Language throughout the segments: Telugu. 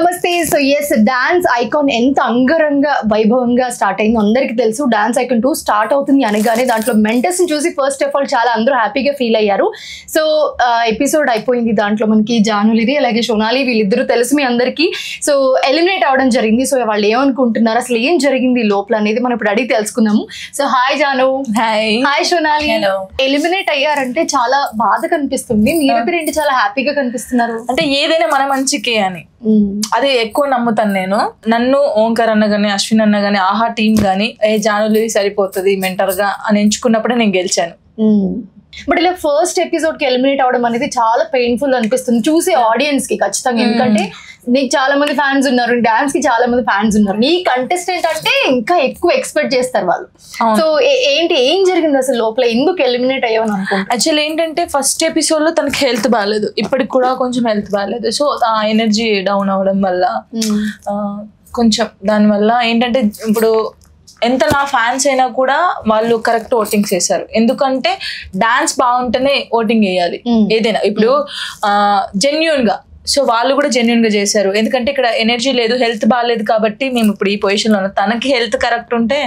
నమస్తే. సో ఎస్, డాన్స్ ఐకాన్ ఎంత అంగరంగ వైభవంగా స్టార్ట్ అయిందో అందరికి తెలుసు. డాన్స్ ఐకాన్ 2 స్టార్ట్ అవుతుంది అనగానే దాంట్లో మెంటర్స్ ని చూసి ఫస్ట్ ఆఫ్ ఆల్ చాలా అందరూ హ్యాపీగా ఫీల్ అయ్యారు. సో ఎపిసోడ్ అయిపోయింది. దాంట్లో మనకి జానులిరి అలాగే సోనాలి వీళ్ళిద్దరూ తెలుసు మీ అందరికి. సో ఎలిమినేట్ అవడం జరిగింది. సో వాళ్ళు ఏమనుకుంటున్నారు, అసలు ఏం జరిగింది లోపల అనేది మనం ఇప్పుడు అడిగి తెలుసుకుందాము. So hi Janu. Hi Sonali. Eliminate అయ్యారంటే చాలా బాధ కనిపిస్తుంది, మీరిద్దరు ఏంటి చాలా హ్యాపీగా కనిపిస్తున్నారు? అంటే ఏదైనా మన మంచికే అని అదే ఎక్కువ నమ్ముతాను నేను. నన్ను ఓంకార్ అన్న గానీ అశ్విన్ అన్న గానీ ఆహా టీం గానీ జానులి సరిపోతుంది మెంటర్ గా అని ఎంచుకున్నప్పుడే నేను గెలిచాను. బట్ ఇలా ఫస్ట్ ఎపిసోడ్ కి ఎలిమినేట్ అవడం అనేది చాలా పెయిన్ఫుల్ అనిపిస్తుంది చూసే ఆడియన్స్ కి ఖచ్చితంగా. ఎందుకంటే నీకు చాలా మంది ఫ్యాన్స్ ఉన్నారు, డాన్స్ కి చాలా మంది ఫ్యాన్స్ ఉన్నారు, నీ కంటెస్టెంట్ అంటే ఇంకా ఎక్కువ ఎక్స్పెక్ట్ చేస్తారు వాళ్ళు. సో ఏంటి ఏం జరిగింది అసలు లోపల, ఎందుకు ఎలిమినేట్ అయ్యావని అనుకుంటా? యాక్చువల్లీ ఏంటంటే ఫస్ట్ ఎపిసోడ్ లో తనకి హెల్త్ బాగాలేదు, ఇప్పటికి కూడా కొంచెం హెల్త్ బాగాలేదు. సో ఆ ఎనర్జీ డౌన్ అవడం వల్ల కొంచెం దానివల్ల ఏంటంటే ఇప్పుడు ఎంత నా ఫ్యాన్స్ అయినా కూడా వాళ్ళు కరెక్ట్ ఓటింగ్స్ చేశారు. ఎందుకంటే డాన్స్ బాగుంటేనే ఓటింగ్ వేయాలి ఏదైనా. ఇప్పుడు జెన్యూన్ గా, సో వాళ్ళు కూడా జెన్యూన్ గా చేశారు. ఎందుకంటే ఇక్కడ ఎనర్జీ లేదు, హెల్త్ బాగాలేదు కాబట్టి మేము ఇప్పుడు ఈ పొజిషన్ లో ఉన్నాం. తనకి హెల్త్ కరెక్ట్ ఉంటే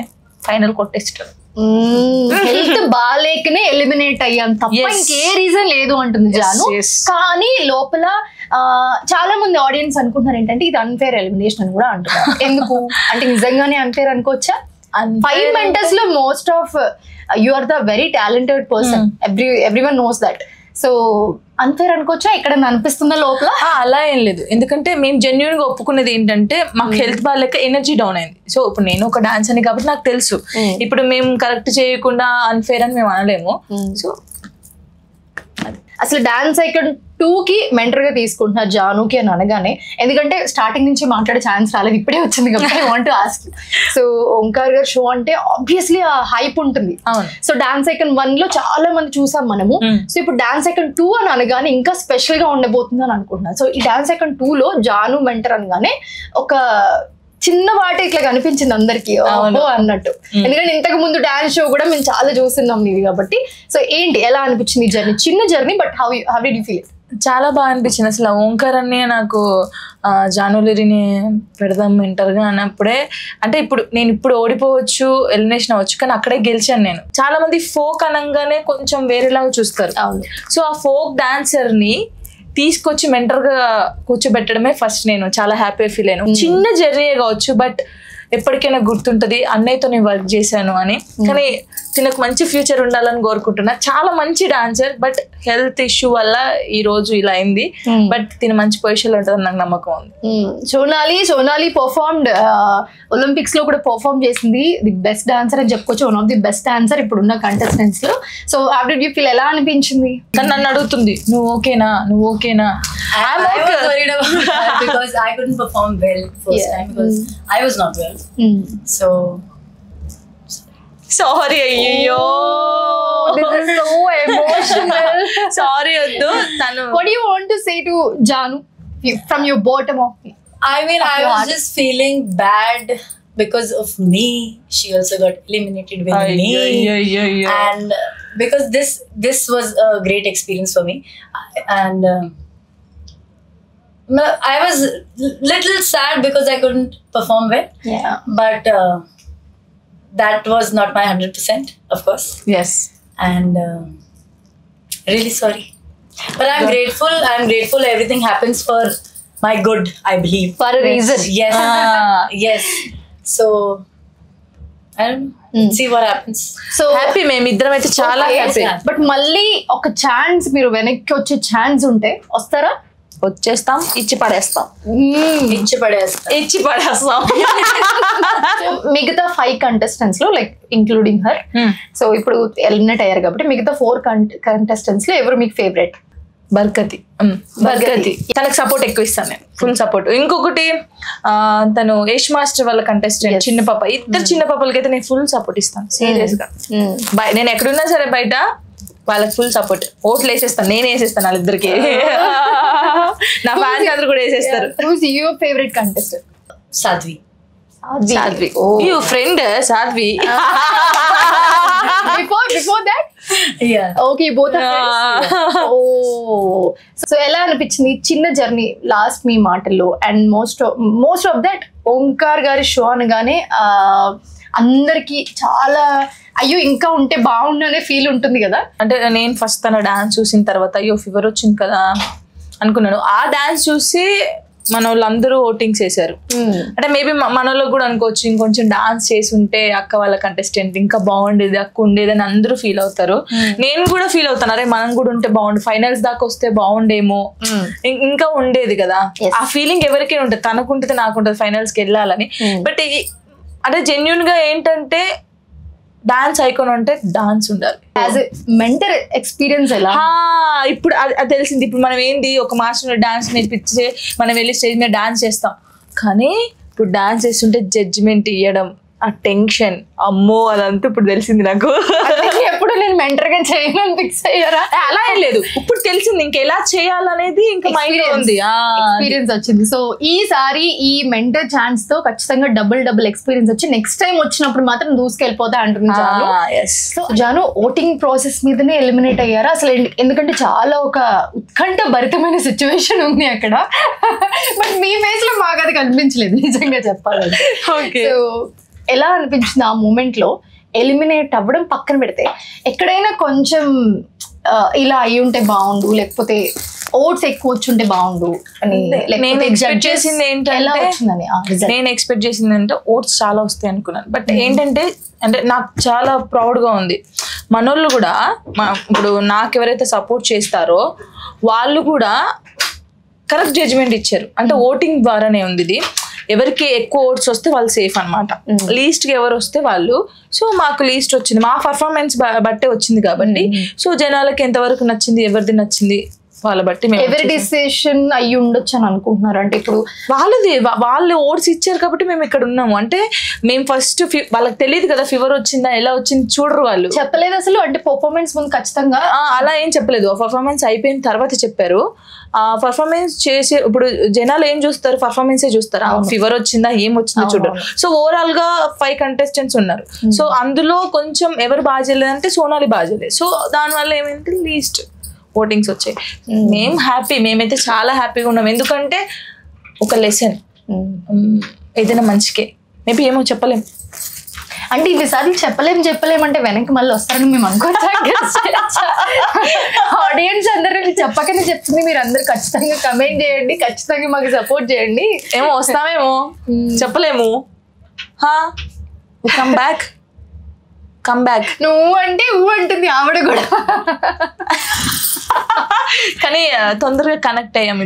ఫైనల్ కొట్టేస్తారు. హెల్త్ బాగాలేకనే ఎలిమినేట్ అయ్యాం తప్ప ఇంకే రీజన్ లేదు అంటుంది జాను. కానీ లోపల చాలా మంది ఆడియన్స్ అనుకుంటున్నారు ఏంటంటే ఇది అన్ఫేర్ ఎలిమినేషన్ అని కూడా అంటున్నారు. ఎందుకు అంటే నిజంగానే అన్ఫేర్ అనుకోవచ్చా? 5 మెంటర్స్ లో most of you are the very talented person, everyone knows that. So unfair అనుకోవచ్చా? ఇక్కడ అనిపిస్తుందా లోపల? అలా ఏం లేదు, ఎందుకంటే మేము జెన్యున్ గా ఒప్పుకునేది ఏంటంటే మాకు హెల్త్ బాగాలేక ఎనర్జీ డౌన్ అయింది. సో ఇప్పుడు నేను ఒక డాన్స్ అని కాబట్టి నాకు తెలుసు, ఇప్పుడు మేము కరెక్ట్ చేయకుండా అన్ఫేర్ అని మేము అనలేము. సో అసలు డాన్స్ ఐకాన్ 2 కి మెంటర్ గా తీసుకుంటున్నారు జానుకి అని అనగానే, ఎందుకంటే స్టార్టింగ్ నుంచి మాట్లాడే ఛాన్స్ రాలేదు, ఇప్పుడే వచ్చింది కాబట్టి I want to ask. So Omkar గారు షో అంటే ఆబ్వియస్లీ ఆ హైప్ ఉంటుంది. సో డాన్స్ ఐకాన్ 1 లో చాలా మంది చూసాం మనము. సో ఇప్పుడు డాన్స్ ఐకాన్ 2 అని అనగానే ఇంకా స్పెషల్ గా ఉండబోతుంది అని అనుకుంటున్నాను. సో ఈ డాన్స్ ఐకాన్ 2 లో జాను మెంటర్ అనగానే ఒక చిన్న వాటి ఇట్లా కనిపించింది అందరికి అన్నట్టు. ఎందుకంటే ఇంతకు ముందు డాన్స్ షో కూడా మేము చాలా చూస్తున్నాం నీవి కాబట్టి. సో ఏంటి ఎలా అనిపించింది జర్నీ? చిన్న journey but how did you feel? చాలా బాగా అనిపించింది. అసలు ఓంకార్ అన్నీ నాకు జానులిరిని పెడదాం మెంటర్గా అన్నప్పుడే, అంటే నేను ఇప్పుడు ఓడిపోవచ్చు, ఎలిమినేషన్ అవ్వచ్చు, కానీ అక్కడే గెలిచాను నేను. చాలా మంది ఫోక్ అనగానే కొంచెం వేరేలాగా చూస్తారు. సో ఆ ఫోక్ డాన్సర్ని తీసుకొచ్చి మెంటర్గా కూర్చోబెట్టడమే ఫస్ట్ నేను చాలా హ్యాపీ ఫీల్ అయ్యాను. చిన్న జర్నీ కావచ్చు బట్ ఎప్పటికైనా గుర్తుంటది అన్నయ్యతో నేను వర్క్ చేశాను అని. కానీ తినకు మంచి ఫ్యూచర్ ఉండాలని కోరుకుంటున్నా. చాలా మంచి డాన్సర్ బట్ హెల్త్ ఇష్యూ వల్ల ఈ రోజు ఇలా అయింది. బట్ తిన మంచి పొజిషన్ లో ఉంటుందని నాకు నమ్మకం ఉంది. సోనాలి పర్ఫార్మ్డ్ ఒలింపిక్స్ లో కూడా పర్ఫార్మ్ చేసింది. ది బెస్ట్ డాన్సర్ అని చెప్పుకోవచ్చు, one of the best dancer ఇప్పుడున్న కంటెస్టెంట్స్ లో. So how did you feel? ఎలా అనిపించింది? నన్ను అడుగుతుంది నువ్వు ఓకేనా. Because I couldn't perform well first time because I was not well. So sorry. అయ్యో this is so emotional. Sorry వద్దు. What do you want to say to Janu from your bottom of me? I mean, I was just feeling bad because of me. She also got eliminated with me. And because this was a great experience for me, and I was little sad because I couldn't perform well. Yeah. But that was not my 100%, of course. Yes. And really sorry. But I'm grateful. Everything happens for my good, I believe. For a reason. Yes. Yes. So I don't know. See what happens. So happy మేము ఇద్దరం అయితే చాలా హ్యాపీ. బట్ మళ్ళీ ఒక ఛాన్స్, మీరు వెనక్కి వచ్చే ఛాన్స్ ఉంటే వస్తారా? వచ్చేస్తాం, ఇచ్చి పడేస్తాం. మిగతా 5 కంటెస్టెంట్స్ లో లైక్ ఇంక్లూడింగ్ హర్, సో ఇప్పుడు ఎలిమినేట్ అయ్యారు కాబట్టి మిగతా 4 కంటెస్టెంట్స్ లో ఎవరు మీకు ఫేవరెట్? బర్కతి. తనకు సపోర్ట్ ఎక్కువ ఇస్తాను నేను, ఫుల్ సపోర్ట్. ఇంకొకటి తను యష్ మాస్టర్ వాళ్ళ కంటెస్టెంట్ చిన్న పాప, ఇద్దరు చిన్న పాపలకి అయితే నేను ఫుల్ సపోర్ట్ ఇస్తాను సీరియస్ గా. నేను ఎక్కడున్నా సరే బయట వాళ్ళకి ఫుల్ సపోర్ట్. ఓట్లు వేసేస్తాను, నేను వేసేస్తాను వాళ్ళిద్దరికి. నా ఫ్యాన్స్ అందరూ కూడా వేసేస్తారు. Your favourite contestant? Sadhvi. You friend Sadhvi. Before that, Yeah. Okay both oh so ఎలా అనిపించింది చిన్న జర్నీ లాస్ట్ మీ మాటల్లో and most of that Omkar గారి షో అనగానే అందరికి చాలా అయ్యో ఇంకా ఉంటే బాగుండు అనే ఫీల్ ఉంటుంది కదా. అంటే నేను ఫస్ట్ తన డాన్స్ చూసిన తర్వాత అయ్యో ఫీవర్ వచ్చింది కదా అనుకున్నాను. ఆ డాన్స్ చూసి మన వాళ్ళందరూ ఓటింగ్స్ వేసారు. అంటే మేబీ మన వాళ్ళకి కూడా అనుకోవచ్చు ఇంకొంచెం డాన్స్ చేసి ఉంటే అక్క వాళ్ళ కంటెస్టెంట్ ఇంకా బాగుండేది, అక్క ఉండేది అని అందరూ ఫీల్ అవుతారు. నేను కూడా ఫీల్ అవుతాను, అరే మనం కూడా ఉంటే బాగుండు, ఫైనల్స్ దాకా వస్తే బాగుండేమో, ఇంకా ఉండేది కదా. ఆ ఫీలింగ్ ఎవరికైనా ఉంటుంది, తనకుంటుంది నాకుంటుంది ఫైనల్స్కి వెళ్ళాలని. బట్ అంటే జెన్యున్ గా ఏంటంటే డాన్స్ ఐకాన్ అంటే డాన్స్ ఉండాలి. యాజ్ ఎ మెంటర్ ఎక్స్పీరియన్స్ ఎలా ఇప్పుడు అది తెలిసింది. ఇప్పుడు మనం ఏంది ఒక మాస్టర్ డాన్స్ నేర్పించే మనం వెళ్ళి స్టేజ్ మీద డాన్స్ చేస్తాం, కానీ ఇప్పుడు డాన్స్ చేస్తుంటే జడ్జిమెంట్ ఇవ్వడం, ఆ టెన్షన్, అమ్మో అదంతా ఇప్పుడు తెలిసింది నాకు. ఎప్పుడు నేను మెంటర్ గా చేయను ఫిక్స్ అయ్యారా? అలా ఏం లేదు, ఇప్పుడు తెలిసింది ఇంకా ఎలా చేయాలనేది ఇంకా మైండ్ లో ఉంది, ఎక్స్పీరియన్స్ వచ్చింది. సో ఈసారి ఈ మెంటర్ ఛాన్స్ తో ఖచ్చితంగా డబుల్ ఎక్స్పీరియన్స్ వచ్చి నెక్స్ట్ టైం వచ్చినప్పుడు మాత్రం దూసుకెళ్ళిపోతా అంటుంది Janu. So Janu voting process మీదనే ఎలిమినేట్ అయ్యారా అసలు? ఎందుకంటే చాలా ఒక ఉత్కంఠ భరితమైన సిచ్యువేషన్ ఉంది అక్కడ. బట్ మీ ఫేస్ లో మాకు అది కనిపించలేదు నిజంగా చెప్పాలంటే. సో ఎలా అనిపించింది ఆ మూమెంట్ లో ఎలిమినేట్ అవ్వడం పక్కన పెడితే? ఎక్కడైనా కొంచెం ఇలా అయి ఉంటే బాగుండు, లేకపోతే ఓట్స్ ఎక్కువ వచ్చుంటే బాగుండు అని నేను ఎక్స్పెక్ట్ చేసింది ఏంటంటే, నేను ఎక్స్పెక్ట్ చేసింది అంటే ఓట్స్ చాలా వస్తాయి అనుకున్నాను. బట్ ఏంటంటే అంటే నాకు చాలా ప్రౌడ్ గా ఉంది, మనోళ్ళు కూడా ఇప్పుడు నాకు ఎవరైతే సపోర్ట్ చేస్తారో వాళ్ళు కూడా కరెక్ట్ జడ్జిమెంట్ ఇచ్చారు. అంటే ఓటింగ్ ద్వారానే ఉంది ఇది. ఎవరికి ఎక్కువ ఓట్స్ వస్తే వాళ్ళు సేఫ్ అనమాట, లీస్ట్ కి ఎవరు వస్తే వాళ్ళు. సో మాకు లీస్ట్ వచ్చింది, మా పర్ఫార్మెన్స్ బట్టే వచ్చింది కాబట్టి. సో జనాలకి ఎంతవరకు నచ్చింది, ఎవరిది నచ్చింది వాళ్ళ బట్టి ఎవరి డిసిషన్ అయ్యి ఉండొచ్చు అని అనుకుంటున్నారు. అంటే ఇప్పుడు వాళ్ళు ఓట్స్ ఇచ్చారు కాబట్టి మేము ఇక్కడ ఉన్నాము. అంటే మేము ఫస్ట్ వాళ్ళకి తెలియదు కదా ఫీవర్ వచ్చిందా ఎలా వచ్చింది చూడరు, వాళ్ళు చెప్పలేదు అసలు. అంటే పర్ఫార్మెన్స్ ముందు ఖచ్చితంగా అలా ఏం చెప్పలేదు, పర్ఫార్మెన్స్ అయిపోయిన తర్వాత చెప్పారు. పర్ఫార్మెన్స్ చేసే ఇప్పుడు జనాలు ఏం చూస్తారు, పర్ఫార్మెన్సే చూస్తారు, ఫీవర్ వచ్చిందా ఏం వచ్చిందో చూడరు. సో ఓవరాల్ గా 5 కంటెస్టెంట్స్ ఉన్నారు. సో అందులో కొంచెం ఎవరు బాగా చేయలేదంటే సోనాలి బాగా చేయలేదు. సో దానివల్ల ఏమైంది లీస్ట్ ఓటింగ్స్ వచ్చాయి. మేము హ్యాపీ, మేమైతే చాలా హ్యాపీగా ఉన్నాం. ఎందుకంటే ఒక లెసన్ ఏదైనా మంచికే, మేబీ ఏమో చెప్పలేం. అంటే ఇవిసార్లు చెప్పలేమంటే వెనక్కి మళ్ళీ వస్తారని మేము అనుకోవచ్చా? ఆడియన్స్ అందరూ చెప్పకనే చెప్తుంది, మీరు అందరు ఖచ్చితంగా కమెంట్ చేయండి, ఖచ్చితంగా మాకు సపోర్ట్ చేయండి. ఏమో వస్తామేమో చెప్పలేము. కమ్ బ్యాక్ నువ్వు అంటే ఊ అంటుంది ఆవిడ కూడా. కానీ తొందరగా కనెక్ట్ అయ్యాం.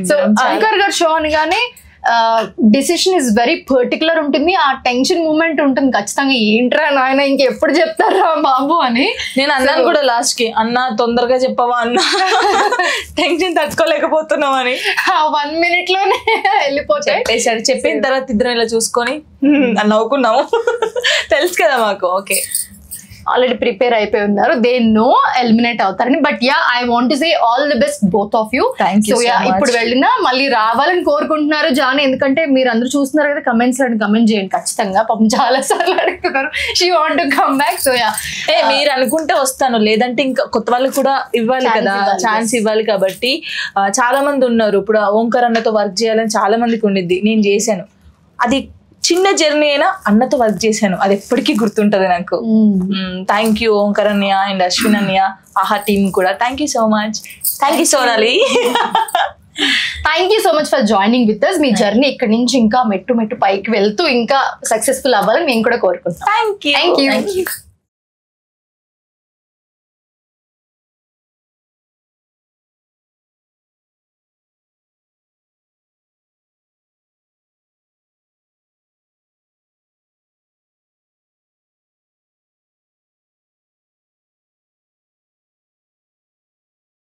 ఓంకార్ గారు షో అనగానే డిసిషన్ ఇస్ వెరీ పర్టికులర్ ఉంటుంది, ఆ టెన్షన్ మూమెంట్ ఉంటుంది ఖచ్చితంగా. ఏంట్రా నాయన ఇంకెప్పుడు చెప్తారా బాబు అని నేను అన్నాను కూడా లాస్ట్ కి, అన్న తొందరగా చెప్పవా అన్న, టెన్షన్ తట్టుకోలేకపోతున్నాం అని. 1 minute లోనే వెళ్ళిపోతాయి. చెప్పిన తర్వాత ఇద్దరం ఇలా చూసుకొని నవ్వుకున్నాము. తెలుసు కదా మాకు, ఓకే ఆల్రెడీ ప్రిపేర్ అయిపోయి ఉన్నారు, దే నో ఎలిమినేట్ అవుతారని. But yeah I want to say all the best both of you. So yeah ఇప్పుడు వెళ్ళినా మళ్ళీ రావాలని కోరుకుంటున్నారు జాను, ఎందుకంటే మీరు అందరూ చూస్తున్నారు కదా కమెంట్స్ లో, కమెంట్ చేయండి ఖచ్చితంగా. పాపం చాలా సార్లు అడుగుతున్నారు she want to come back. So yeah మీరు అనుకుంటే వస్తాను, లేదంటే ఇంకా కొత్త వాళ్ళకి కూడా ఇవ్వాలి కదా, ఛాన్స్ ఇవ్వాలి. కాబట్టి చాలా మంది ఉన్నారు, ఇప్పుడు ఓంకార్ అన్నతో వర్క్ చేయాలని చాలా మందికి ఉండిద్ది. నేను చేశాను, అది చిన్న జర్నీ అయినా అన్నతో వర్క్ చేశాను, అది ఎప్పటికీ గుర్తుంటది నాకు. థ్యాంక్ యూ ఓంకార్ అన్నయ్య అండ్ అశ్విన్ అన్నయ్య, ఆహా టీమ్ కూడా thank you so much. Thank you Sonali. Thank you so much for joining with us. మీ జర్నీ ఇక్కడ నుంచి ఇంకా మెట్టు పైకి వెళ్తూ ఇంకా సక్సెస్ఫుల్ అవ్వాలని మేము కూడా కోరుకుంటాం. Thank you.